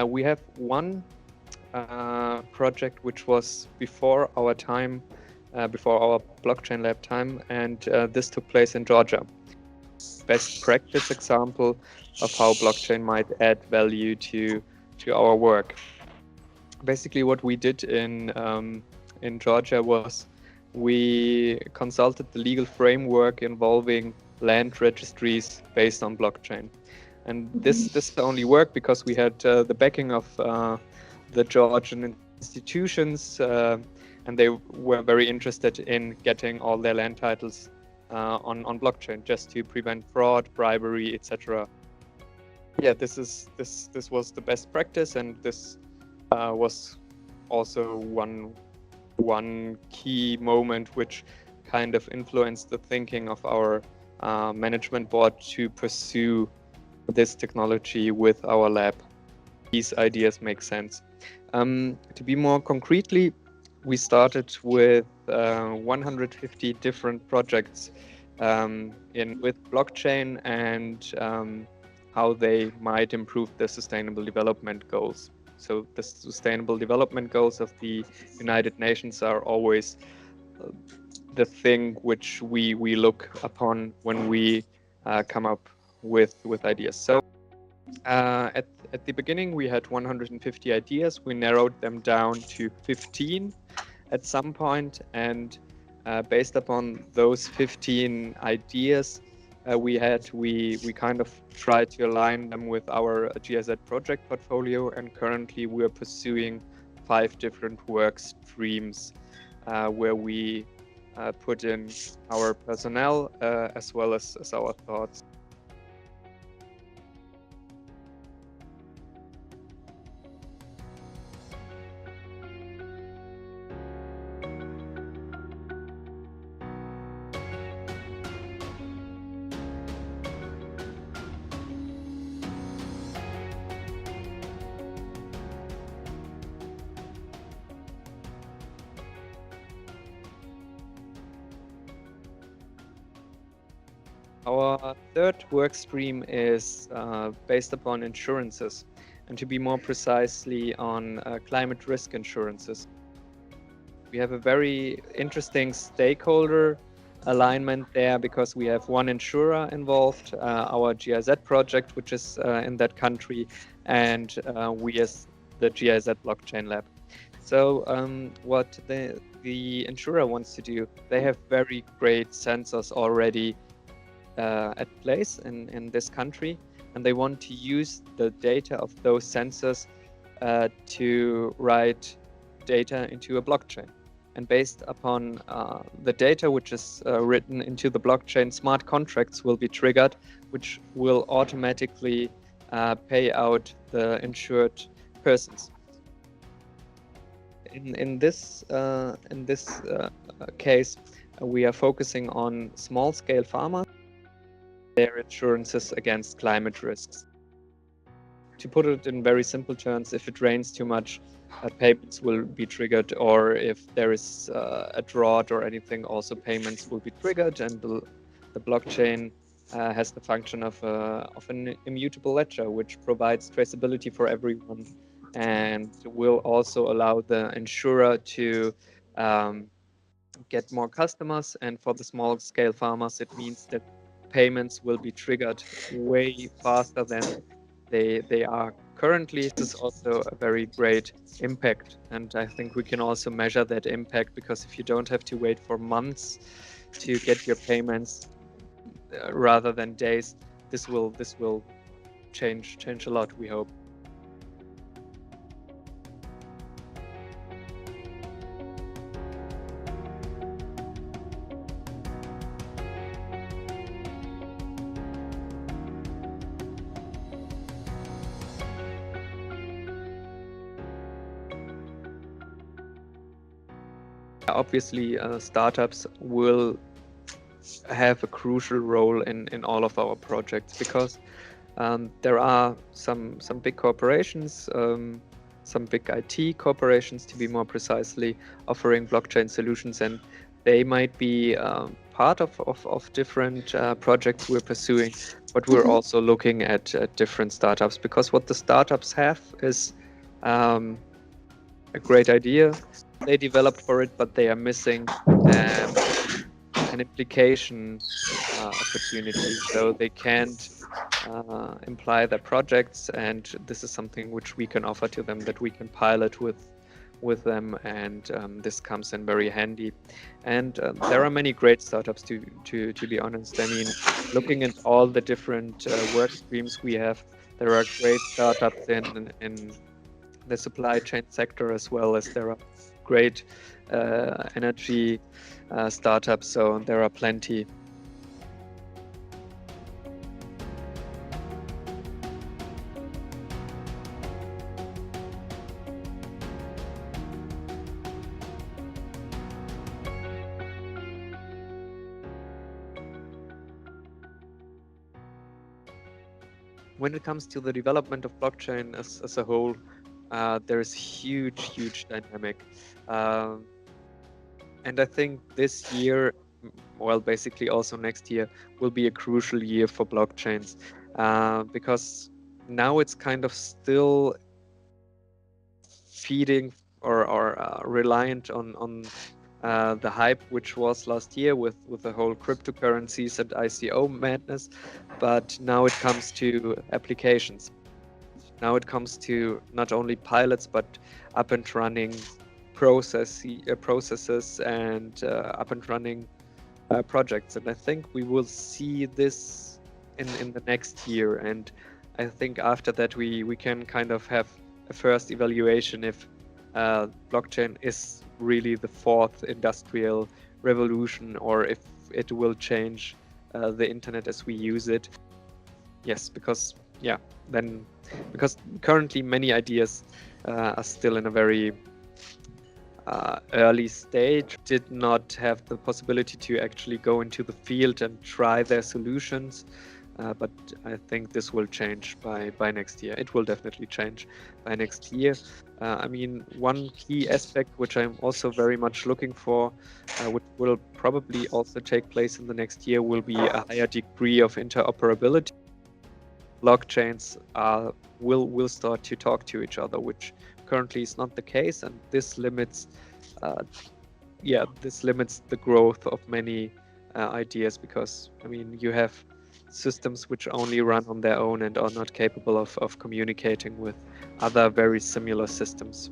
We have one project which was before our time, before our blockchain lab time, and this took place in Georgia. Best practice example of how blockchain might add value to our work. Basically, what we did in Georgia was we consulted the legal framework involving land registries based on blockchain. And this only worked because we had the backing of the Georgian institutions, and they were very interested in getting all their land titles on blockchain, just to prevent fraud, bribery, etc. Yeah, this was the best practice, and this was also one key moment which kind of influenced the thinking of our management board to pursue this technology with our lab. These ideas make sense. To be more concretely, we started with 150 different projects with blockchain and how they might improve the sustainable development goals. So the sustainable development goals of the United Nations are always the thing which we look upon when we come up with ideas. So at the beginning, we had 150 ideas. We narrowed them down to 15 at some point, and based upon those 15 ideas we kind of tried to align them with our GIZ project portfolio, and currently we're pursuing 5 different work streams where we put in our personnel as well as our thoughts. Our third work stream is based upon insurances, and to be more precisely on climate risk insurances. We have a very interesting stakeholder alignment there because we have one insurer involved, our GIZ project, which is in that country, and we as the GIZ blockchain lab. So what the insurer wants to do, they have very great sensors already at place in this country, and they want to use the data of those sensors to write data into a blockchain. And based upon the data which is written into the blockchain, smart contracts will be triggered, which will automatically pay out the insured persons. In this case, we are focusing on small-scale farmers, their insurances against climate risks. To put it in very simple terms, if it rains too much, payments will be triggered, or if there is a drought or anything, also payments will be triggered, and the blockchain has the function of an immutable ledger, which provides traceability for everyone and will also allow the insurer to get more customers. And for the small scale farmers, it means that payments will be triggered way faster than they are currently. This is also a very great impact, and I think we can also measure that impact, because if you don't have to wait for months to get your payments rather than days, this will change a lot, we hope. Obviously, startups will have a crucial role in all of our projects, because there are some big corporations, some big IT corporations to be more precisely, offering blockchain solutions, and they might be part of different projects we're pursuing, but we're also looking at different startups, because what the startups have is a great idea they developed for it, but they are missing an implication opportunity, so they can't imply their projects, and this is something which we can offer to them, that we can pilot with them, and this comes in very handy. And there are many great startups, to be honest. I mean, looking at all the different work streams we have, there are great startups in the supply chain sector, as well as there are great energy startups, so there are plenty. When it comes to the development of blockchain as a whole, there is huge dynamic. And I think this year, well, basically also next year, will be a crucial year for blockchains, because now it's kind of still feeding or reliant on the hype which was last year with the whole cryptocurrencies and ICO madness, but now it comes to applications. Now it comes to not only pilots, but up and running processes and up and running projects. And I think we will see this in the next year. And I think after that, we can kind of have a first evaluation if blockchain is really the fourth industrial revolution, or if it will change the internet as we use it. Yes, because currently many ideas are still in a very early stage, did not have the possibility to actually go into the field and try their solutions. But I think this will change by next year. It will definitely change by next year. I mean, one key aspect which I'm also very much looking for, which will probably also take place in the next year, will be a higher degree of interoperability. Blockchains will start to talk to each other, which currently is not the case, and this limits the growth of many ideas, because I mean, you have systems which only run on their own and are not capable of communicating with other very similar systems.